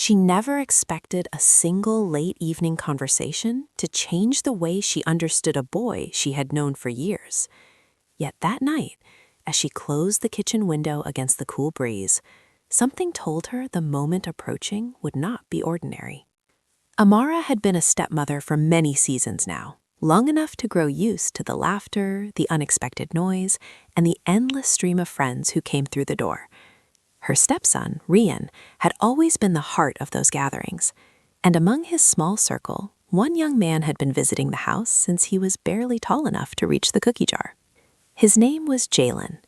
She never expected a single late evening conversation to change the way she understood a boy she had known for years. Yet that night, as she closed the kitchen window against the cool breeze, something told her the moment approaching would not be ordinary. Amara had been a stepmother for many seasons now, long enough to grow used to the laughter, the unexpected noise, and the endless stream of friends who came through the door. Her stepson, Rian, had always been the heart of those gatherings, and among his small circle, one young man had been visiting the house since he was barely tall enough to reach the cookie jar. His name was Jalen,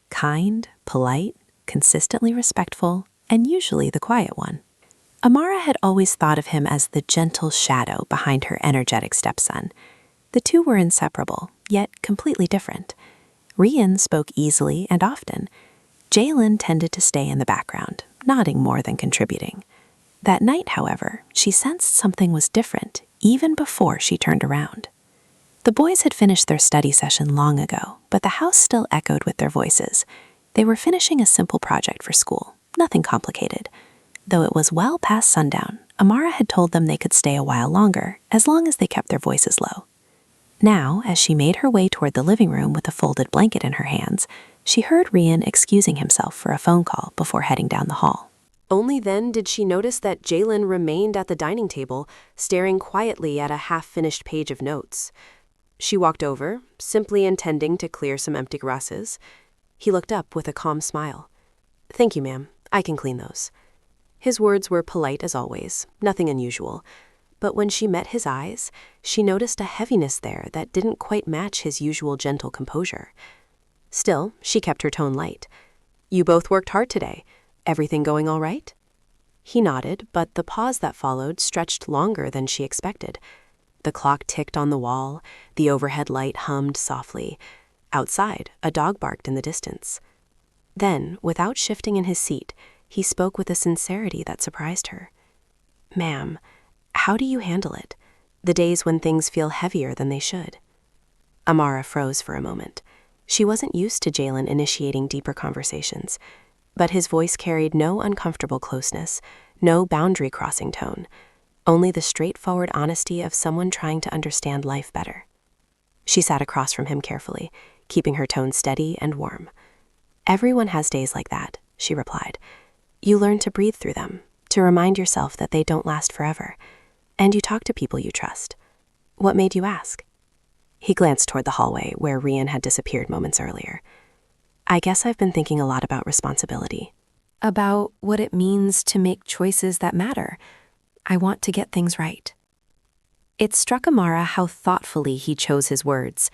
kind, polite, consistently respectful, and usually the quiet one. Amara had always thought of him as the gentle shadow behind her energetic stepson. The two were inseparable, yet completely different. Rian spoke easily and often. Jalen tended to stay in the background, nodding more than contributing. That night, however, she sensed something was different, even before she turned around. The boys had finished their study session long ago, but the house still echoed with their voices. They were finishing a simple project for school, nothing complicated. Though it was well past sundown, Amara had told them they could stay a while longer, as long as they kept their voices low. Now, as she made her way toward the living room with a folded blanket in her hands, she heard Rian excusing himself for a phone call before heading down the hall. Only then did she notice that Jalen remained at the dining table, staring quietly at a half-finished page of notes. She walked over, simply intending to clear some empty glasses. He looked up with a calm smile. "Thank you, ma'am. I can clean those." His words were polite as always, nothing unusual. But when she met his eyes, she noticed a heaviness there that didn't quite match his usual gentle composure. Still, she kept her tone light. "You both worked hard today. Everything going all right?" He nodded, but the pause that followed stretched longer than she expected. The clock ticked on the wall, the overhead light hummed softly. Outside, a dog barked in the distance. Then, without shifting in his seat, he spoke with a sincerity that surprised her. "Ma'am, how do you handle it? The days when things feel heavier than they should?" Amara froze for a moment. She wasn't used to Jalen initiating deeper conversations, but his voice carried no uncomfortable closeness, no boundary-crossing tone, only the straightforward honesty of someone trying to understand life better. She sat across from him carefully, keeping her tone steady and warm. "Everyone has days like that," she replied. "You learn to breathe through them, to remind yourself that they don't last forever, and you talk to people you trust. What made you ask?" He glanced toward the hallway where Rian had disappeared moments earlier. "I guess I've been thinking a lot about responsibility. About what it means to make choices that matter. I want to get things right." It struck Amara how thoughtfully he chose his words.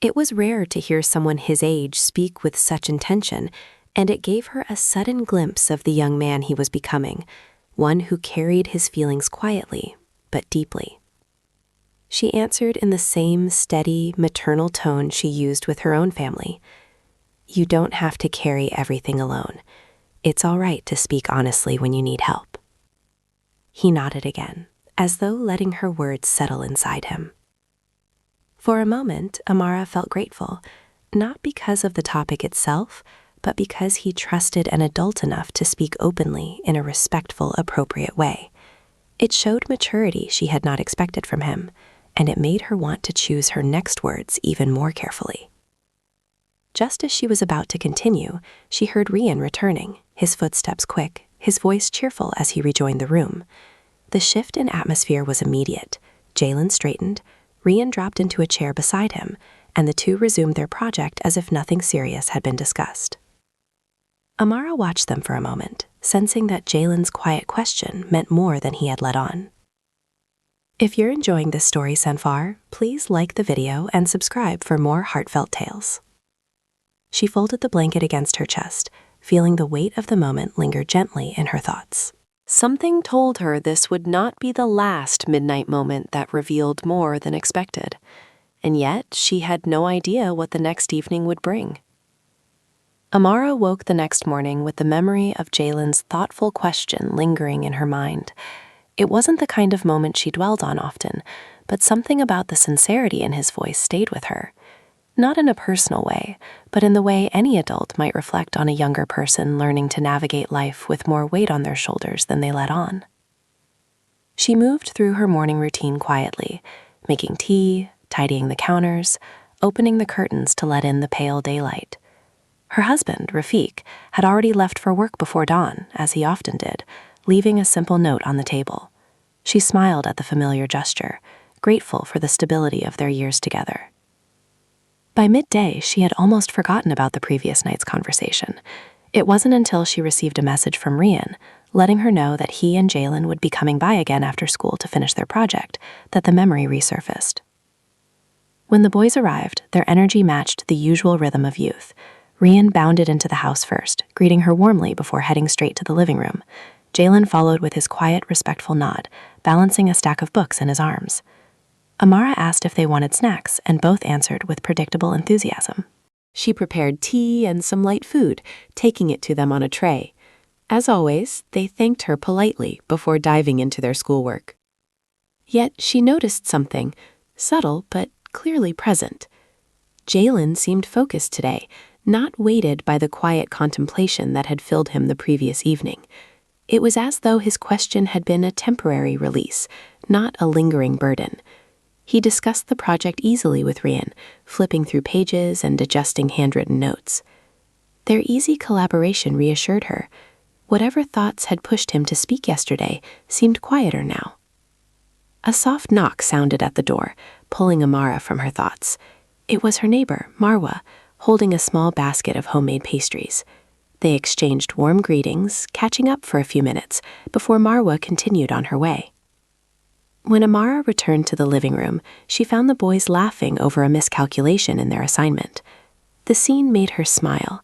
It was rare to hear someone his age speak with such intention, and it gave her a sudden glimpse of the young man he was becoming, one who carried his feelings quietly, but deeply. She answered in the same steady, maternal tone she used with her own family. "You don't have to carry everything alone. It's all right to speak honestly when you need help." He nodded again, as though letting her words settle inside him. For a moment, Amara felt grateful, not because of the topic itself, but because he trusted an adult enough to speak openly in a respectful, appropriate way. It showed maturity she had not expected from him, and it made her want to choose her next words even more carefully. Just as she was about to continue, she heard Rian returning, his footsteps quick, his voice cheerful as he rejoined the room. The shift in atmosphere was immediate. Jalen straightened, Rian dropped into a chair beside him, and the two resumed their project as if nothing serious had been discussed. Amara watched them for a moment, sensing that Jalen's quiet question meant more than he had let on. If you're enjoying this story so far, please like the video and subscribe for more heartfelt tales. She folded the blanket against her chest, feeling the weight of the moment linger gently in her thoughts. Something told her this would not be the last midnight moment that revealed more than expected, and yet she had no idea what the next evening would bring. Amara woke the next morning with the memory of Jalen's thoughtful question lingering in her mind. It wasn't the kind of moment she dwelled on often, but something about the sincerity in his voice stayed with her. Not in a personal way, but in the way any adult might reflect on a younger person learning to navigate life with more weight on their shoulders than they let on. She moved through her morning routine quietly, making tea, tidying the counters, opening the curtains to let in the pale daylight. Her husband, Rafiq, had already left for work before dawn, as he often did, leaving a simple note on the table. She smiled at the familiar gesture, grateful for the stability of their years together. By midday, she had almost forgotten about the previous night's conversation. It wasn't until she received a message from Rian, letting her know that he and Jalen would be coming by again after school to finish their project, that the memory resurfaced. When the boys arrived, their energy matched the usual rhythm of youth. Rian bounded into the house first, greeting her warmly before heading straight to the living room. Jalen followed with his quiet, respectful nod, balancing a stack of books in his arms. Amara asked if they wanted snacks, and both answered with predictable enthusiasm. She prepared tea and some light food, taking it to them on a tray. As always, they thanked her politely before diving into their schoolwork. Yet she noticed something, subtle but clearly present. Jalen seemed focused today, not weighted by the quiet contemplation that had filled him the previous evening. It was as though his question had been a temporary release, not a lingering burden. He discussed the project easily with Rian, flipping through pages and adjusting handwritten notes. Their easy collaboration reassured her. Whatever thoughts had pushed him to speak yesterday seemed quieter now. A soft knock sounded at the door, pulling Amara from her thoughts. It was her neighbor, Marwa, holding a small basket of homemade pastries. They exchanged warm greetings, catching up for a few minutes, before Marwa continued on her way. When Amara returned to the living room, she found the boys laughing over a miscalculation in their assignment. The scene made her smile.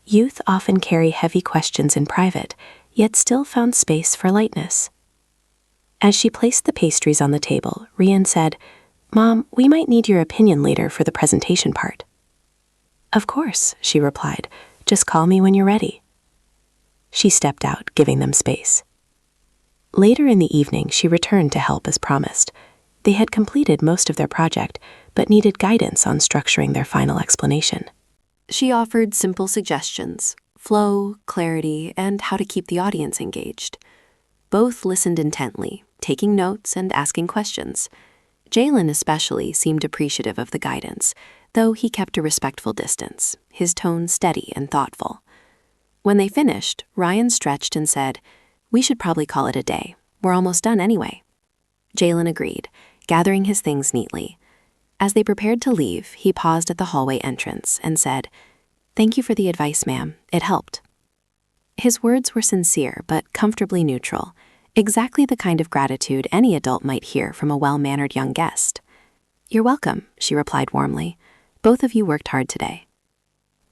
Youth often carry heavy questions in private, yet still found space for lightness. As she placed the pastries on the table, Rian said, "Mom, we might need your opinion later for the presentation part." "Of course," she replied. "Just call me when you're ready." She stepped out, giving them space. Later in the evening, she returned to help as promised. They had completed most of their project, but needed guidance on structuring their final explanation. She offered simple suggestions: flow, clarity, and how to keep the audience engaged. Both listened intently, taking notes and asking questions. Jalen especially seemed appreciative of the guidance, though he kept a respectful distance, his tone steady and thoughtful. When they finished, Ryan stretched and said, "We should probably call it a day. We're almost done anyway." Jalen agreed, gathering his things neatly. As they prepared to leave, he paused at the hallway entrance and said, "Thank you for the advice, ma'am. It helped." His words were sincere but comfortably neutral, exactly the kind of gratitude any adult might hear from a well-mannered young guest. "You're welcome," she replied warmly. "Both of you worked hard today."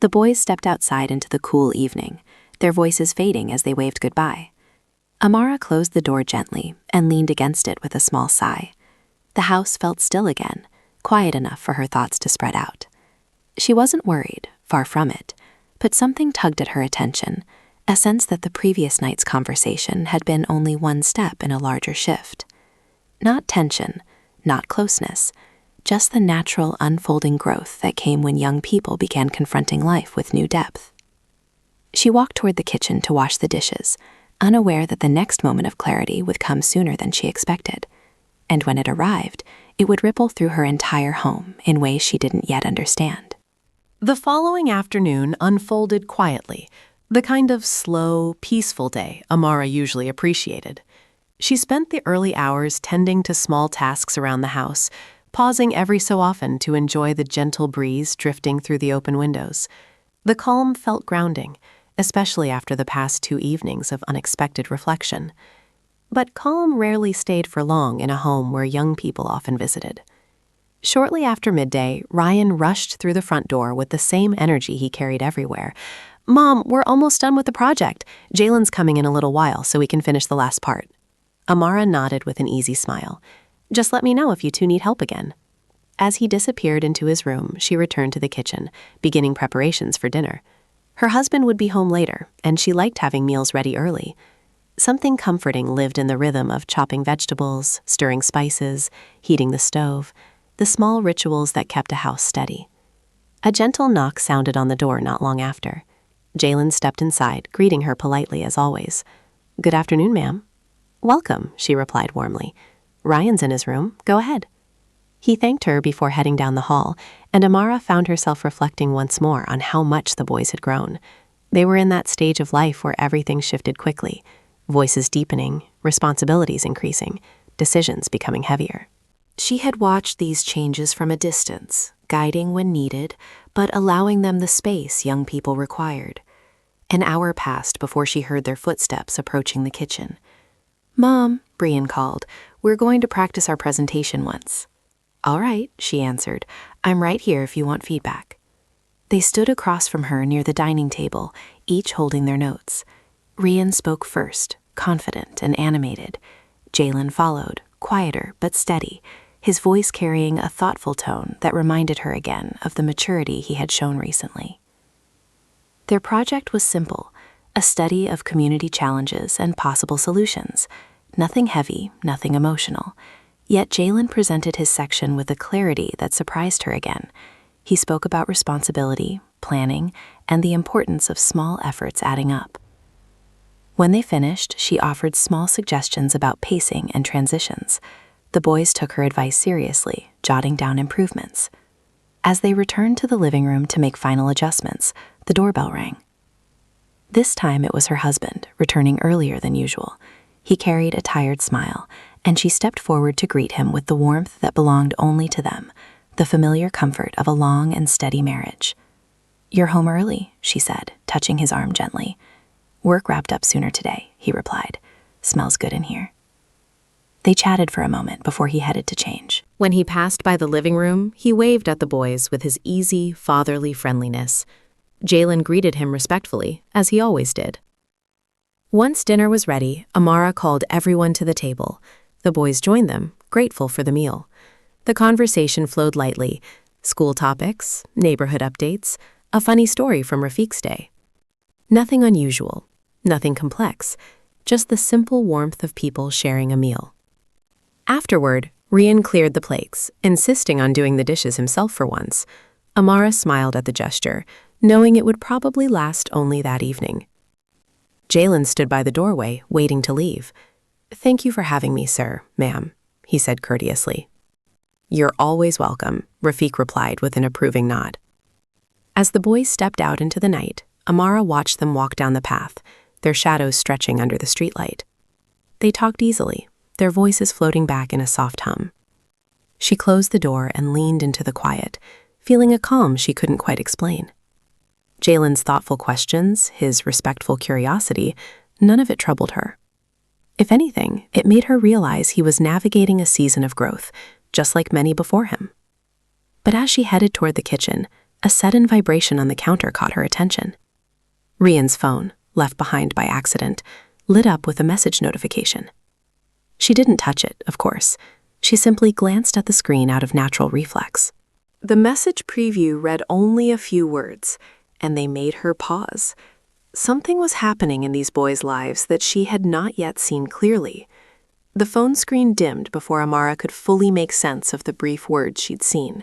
The boys stepped outside into the cool evening, their voices fading as they waved goodbye. Amara closed the door gently and leaned against it with a small sigh. The house felt still again, quiet enough for her thoughts to spread out. She wasn't worried, far from it, but something tugged at her attention, a sense that the previous night's conversation had been only one step in a larger shift. Not tension, not closeness, just the natural unfolding growth that came when young people began confronting life with new depth. She walked toward the kitchen to wash the dishes, unaware that the next moment of clarity would come sooner than she expected. And when it arrived, it would ripple through her entire home in ways she didn't yet understand. The following afternoon unfolded quietly, the kind of slow, peaceful day Amara usually appreciated. She spent the early hours tending to small tasks around the house, pausing every so often to enjoy the gentle breeze drifting through the open windows. The calm felt grounding, especially after the past 2 evenings of unexpected reflection. But calm rarely stayed for long in a home where young people often visited. Shortly after midday, Ryan rushed through the front door with the same energy he carried everywhere. "Mom, we're almost done with the project. Jalen's coming in a little while so we can finish the last part." Amara nodded with an easy smile. "Just let me know if you two need help again." As he disappeared into his room, she returned to the kitchen, beginning preparations for dinner. Her husband would be home later, and she liked having meals ready early. Something comforting lived in the rhythm of chopping vegetables, stirring spices, heating the stove, the small rituals that kept a house steady. A gentle knock sounded on the door not long after. Jalen stepped inside, greeting her politely as always. "Good afternoon, ma'am." "Welcome," she replied warmly. "Ryan's in his room. Go ahead." He thanked her before heading down the hall, and Amara found herself reflecting once more on how much the boys had grown. They were in that stage of life where everything shifted quickly, voices deepening, responsibilities increasing, decisions becoming heavier. She had watched these changes from a distance, guiding when needed, but allowing them the space young people required. An hour passed before she heard their footsteps approaching the kitchen. "Mom," Brian called, "we're going to practice our presentation once." "All right," she answered. "I'm right here if you want feedback." They stood across from her near the dining table, each holding their notes. Rian spoke first, confident and animated. Jalen followed, quieter but steady, his voice carrying a thoughtful tone that reminded her again of the maturity he had shown recently. Their project was simple, a study of community challenges and possible solutions. Nothing heavy, nothing emotional. Yet Jalen presented his section with a clarity that surprised her again. He spoke about responsibility, planning, and the importance of small efforts adding up. When they finished, she offered small suggestions about pacing and transitions. The boys took her advice seriously, jotting down improvements. As they returned to the living room to make final adjustments, the doorbell rang. This time it was her husband, returning earlier than usual. He carried a tired smile, and she stepped forward to greet him with the warmth that belonged only to them, the familiar comfort of a long and steady marriage. "You're home early," she said, touching his arm gently. "Work wrapped up sooner today," he replied. "Smells good in here." They chatted for a moment before he headed to change. When he passed by the living room, he waved at the boys with his easy, fatherly friendliness. Jalen greeted him respectfully, as he always did. Once dinner was ready, Amara called everyone to the table. The boys joined them, grateful for the meal. The conversation flowed lightly. School topics, neighborhood updates, a funny story from Rafiq's day. Nothing unusual, nothing complex, just the simple warmth of people sharing a meal. Afterward, Rian cleared the plates, insisting on doing the dishes himself for once. Amara smiled at the gesture, knowing it would probably last only that evening. Jalen stood by the doorway, waiting to leave. "Thank you for having me, sir, ma'am," he said courteously. "You're always welcome," Rafiq replied with an approving nod. As the boys stepped out into the night, Amara watched them walk down the path, their shadows stretching under the streetlight. They talked easily, their voices floating back in a soft hum. She closed the door and leaned into the quiet, feeling a calm she couldn't quite explain. Jalen's thoughtful questions, his respectful curiosity, none of it troubled her. If anything, it made her realize he was navigating a season of growth, just like many before him. But as she headed toward the kitchen, a sudden vibration on the counter caught her attention. Rian's phone, left behind by accident, lit up with a message notification. She didn't touch it, of course. She simply glanced at the screen out of natural reflex. The message preview read only a few words, and they made her pause. Something was happening in these boys' lives that she had not yet seen clearly. The phone screen dimmed before Amara could fully make sense of the brief words she'd seen.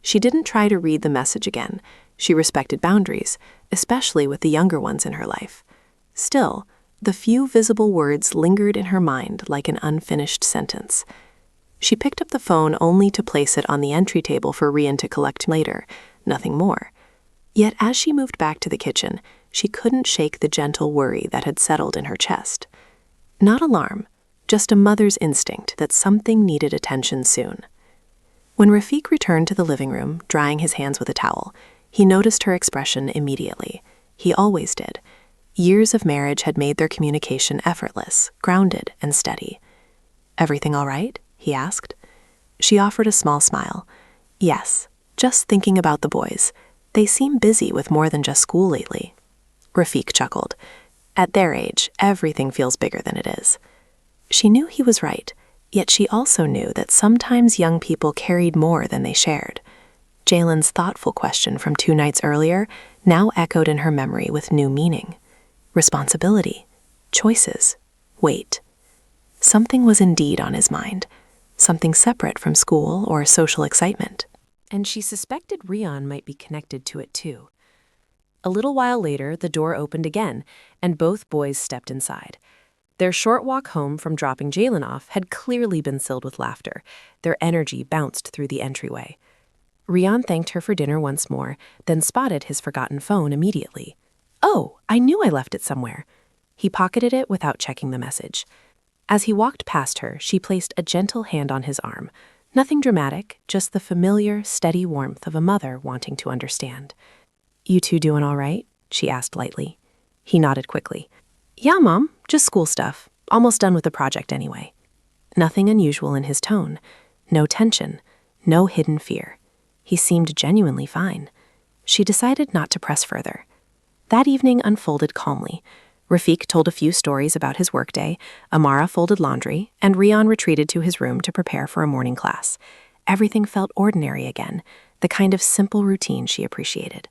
She didn't try to read the message again. She respected boundaries, especially with the younger ones in her life. Still, the few visible words lingered in her mind like an unfinished sentence. She picked up the phone only to place it on the entry table for Rian to collect later, nothing more. Yet as she moved back to the kitchen, she couldn't shake the gentle worry that had settled in her chest. Not alarm, just a mother's instinct that something needed attention soon. When Rafiq returned to the living room, drying his hands with a towel, he noticed her expression immediately. He always did. Years of marriage had made their communication effortless, grounded, and steady. "Everything all right?" he asked. She offered a small smile. "Yes, just thinking about the boys. They seem busy with more than just school lately." Rafiq chuckled. "At their age, everything feels bigger than it is." She knew he was right, yet she also knew that sometimes young people carried more than they shared. Jalen's thoughtful question from 2 nights earlier now echoed in her memory with new meaning. Responsibility, choices, weight. Something was indeed on his mind, something separate from school or social excitement. And she suspected Rian might be connected to it too. A little while later, the door opened again, and both boys stepped inside. Their short walk home from dropping Jalen off had clearly been filled with laughter. Their energy bounced through the entryway. Rian thanked her for dinner once more, then spotted his forgotten phone immediately. "Oh, I knew I left it somewhere." He pocketed it without checking the message. As he walked past her, she placed a gentle hand on his arm. Nothing dramatic, just the familiar, steady warmth of a mother wanting to understand. "You two doing all right?" she asked lightly. He nodded quickly. "Yeah, Mom, just school stuff. Almost done with the project anyway." Nothing unusual in his tone. No tension. No hidden fear. He seemed genuinely fine. She decided not to press further. That evening unfolded calmly. Rafiq told a few stories about his workday, Amara folded laundry, and Rian retreated to his room to prepare for a morning class. Everything felt ordinary again, the kind of simple routine she appreciated.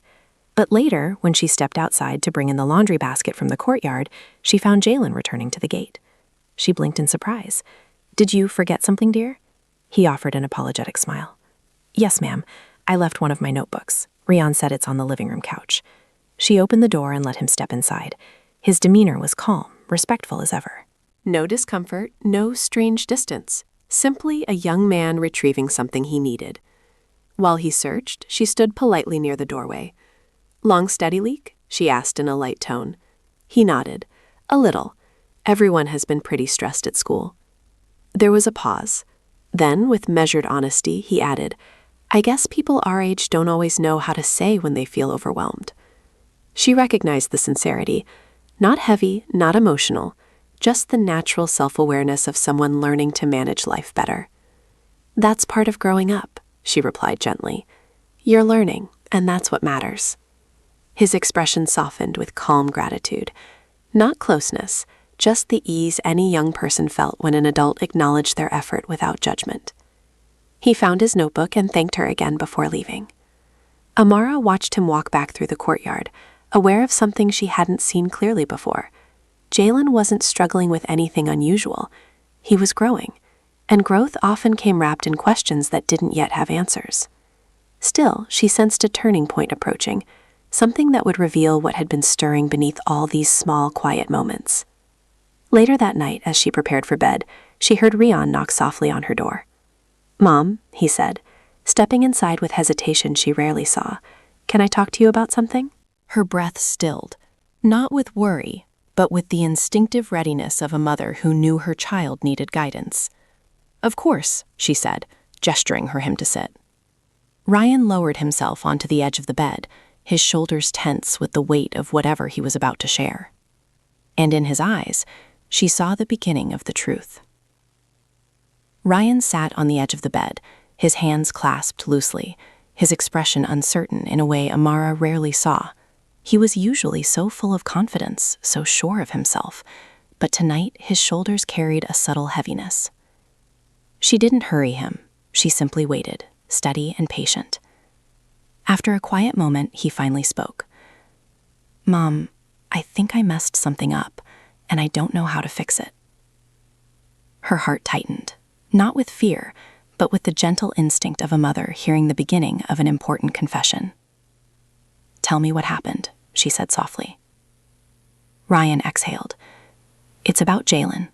But later, when she stepped outside to bring in the laundry basket from the courtyard, she found Jalen returning to the gate. She blinked in surprise. "Did you forget something, dear?" He offered an apologetic smile. "Yes, ma'am. I left one of my notebooks." Rian said it's on the living room couch. She opened the door and let him step inside. His demeanor was calm, respectful as ever. No discomfort, no strange distance. Simply a young man retrieving something he needed. While he searched, she stood politely near the doorway. "Long study leak?" she asked in a light tone. He nodded. "A little. Everyone has been pretty stressed at school." There was a pause. Then, with measured honesty, he added, "I guess people our age don't always know how to say when they feel overwhelmed." She recognized the sincerity. Not heavy, not emotional, just the natural self-awareness of someone learning to manage life better. "That's part of growing up," she replied gently. "You're learning, and that's what matters." His expression softened with calm gratitude. Not closeness, just the ease any young person felt when an adult acknowledged their effort without judgment. He found his notebook and thanked her again before leaving. Amara watched him walk back through the courtyard, aware of something she hadn't seen clearly before. Jalen wasn't struggling with anything unusual. He was growing, and growth often came wrapped in questions that didn't yet have answers. Still, she sensed a turning point approaching, something that would reveal what had been stirring beneath all these small, quiet moments. Later that night, as she prepared for bed, she heard Rian knock softly on her door. "Mom," he said, stepping inside with hesitation she rarely saw, "can I talk to you about something?" Her breath stilled, not with worry, but with the instinctive readiness of a mother who knew her child needed guidance. "Of course," she said, gesturing for him to sit. Ryan lowered himself onto the edge of the bed, his shoulders tense with the weight of whatever he was about to share. And in his eyes, she saw the beginning of the truth. Ryan sat on the edge of the bed, his hands clasped loosely, his expression uncertain in a way Amara rarely saw. He was usually so full of confidence, so sure of himself, but tonight his shoulders carried a subtle heaviness. She didn't hurry him. She simply waited, steady and patient. After a quiet moment, he finally spoke. "Mom, I think I messed something up, and I don't know how to fix it." Her heart tightened, not with fear, but with the gentle instinct of a mother hearing the beginning of an important confession. "Tell me what happened," she said softly. Ryan exhaled. "It's about Jalen."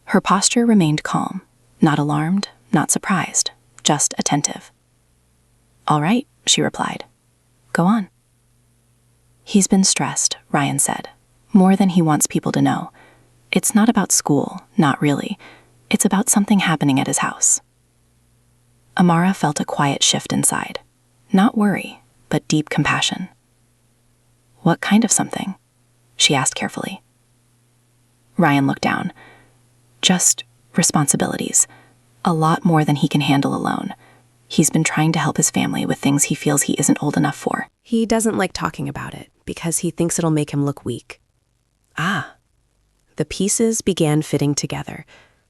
Her posture remained calm, not alarmed, not surprised, just attentive. "All right," she replied. "Go on." "He's been stressed," Ryan said, "more than he wants people to know. It's not about school, not really. It's about something happening at his house." Amara felt a quiet shift inside. Not worry, but deep compassion. "What kind of something?" she asked carefully. Ryan looked down. "Just responsibilities. A lot more than he can handle alone. He's been trying to help his family with things he feels he isn't old enough for. He doesn't like talking about it because he thinks it'll make him look weak." Ah. The pieces began fitting together.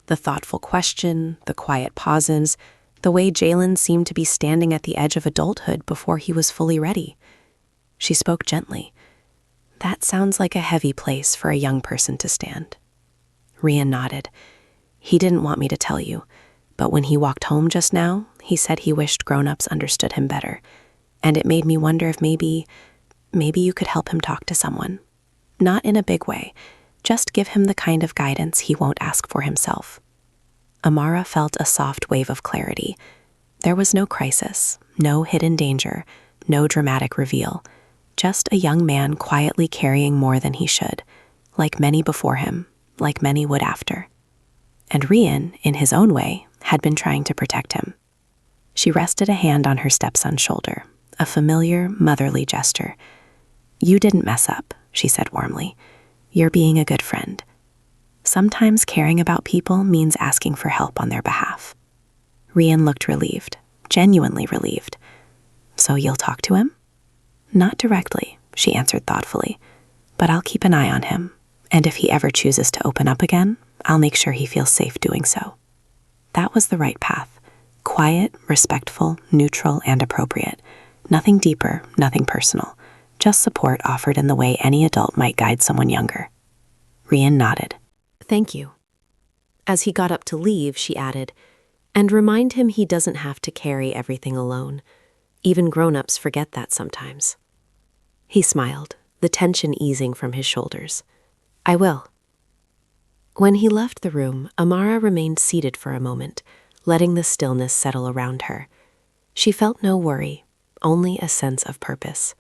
The thoughtful question, the quiet pauses, the way Jalen seemed to be standing at the edge of adulthood before he was fully ready. She spoke gently. "That sounds like a heavy place for a young person to stand." Rian nodded. "He didn't want me to tell you, but when he walked home just now, he said he wished grown-ups understood him better, and it made me wonder if maybe you could help him talk to someone. Not in a big way, Just give him the kind of guidance he won't ask for himself. Amara felt a soft wave of clarity. There was no crisis, no hidden danger, no dramatic reveal. Just a young man quietly carrying more than he should, like many before him, like many would after. And Rian, in his own way, had been trying to protect him. She rested a hand on her stepson's shoulder, a familiar, motherly gesture. "You didn't mess up," she said warmly. "You're being a good friend." Sometimes caring about people means asking for help on their behalf. Rian looked relieved, genuinely relieved. "So you'll talk to him?" "Not directly," she answered thoughtfully, "but I'll keep an eye on him, and if he ever chooses to open up again, I'll make sure he feels safe doing so." That was the right path. Quiet, respectful, neutral, and appropriate. Nothing deeper, nothing personal. Just support offered in the way any adult might guide someone younger. Rian nodded. "Thank you." As he got up to leave, she added, "And remind him he doesn't have to carry everything alone. Even grown-ups forget that sometimes." He smiled, the tension easing from his shoulders. "I will." When he left the room, Amara remained seated for a moment, letting the stillness settle around her. She felt no worry, only a sense of purpose.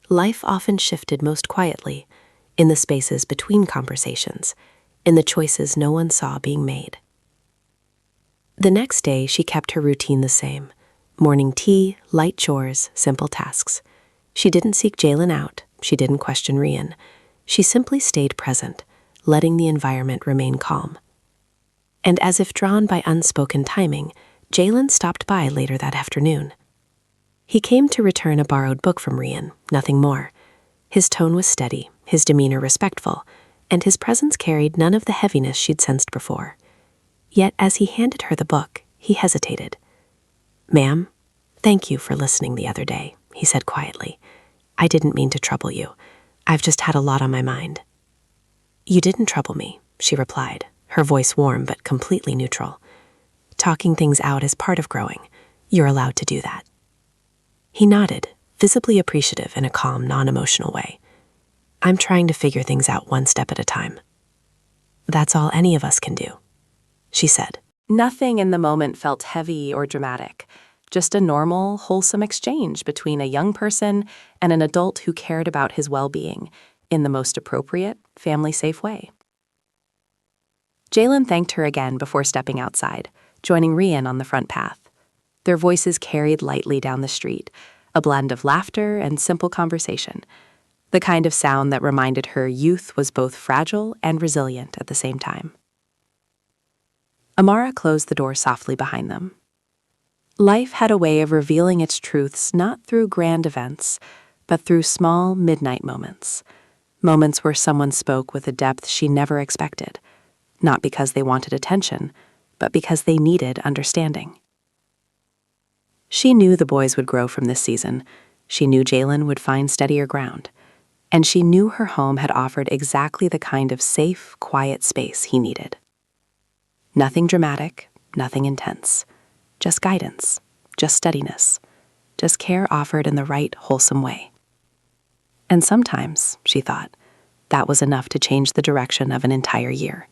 Life often shifted most quietly, in the spaces between conversations, in the choices no one saw being made. The next day, she kept her routine the same. Morning tea, light chores, simple tasks. She didn't seek Jalen out. She didn't question Rian. She simply stayed present, letting the environment remain calm. And as if drawn by unspoken timing, Jalen stopped by later that afternoon. He came to return a borrowed book from Rian, nothing more. His tone was steady, his demeanor respectful, and his presence carried none of the heaviness she'd sensed before. Yet as he handed her the book, he hesitated. "Ma'am, thank you for listening the other day," he said quietly. "I didn't mean to trouble you. I've just had a lot on my mind." "You didn't trouble me," she replied, her voice warm but completely neutral. "Talking things out is part of growing. You're allowed to do that." He nodded, visibly appreciative in a calm, non-emotional way. "I'm trying to figure things out one step at a time." "That's all any of us can do," she said. Nothing in the moment felt heavy or dramatic, just a normal, wholesome exchange between a young person and an adult who cared about his well-being in the most appropriate, family-safe way. Jalen thanked her again before stepping outside, joining Rian on the front path. Their voices carried lightly down the street, a blend of laughter and simple conversation, the kind of sound that reminded her youth was both fragile and resilient at the same time. Amara closed the door softly behind them. Life had a way of revealing its truths not through grand events, but through small midnight moments. Moments where someone spoke with a depth she never expected, not because they wanted attention, but because they needed understanding. She knew the boys would grow from this season. She knew Jalen would find steadier ground. And she knew her home had offered exactly the kind of safe, quiet space he needed. Nothing dramatic, nothing intense. Just guidance, just steadiness, just care offered in the right, wholesome way. And sometimes, she thought, that was enough to change the direction of an entire year.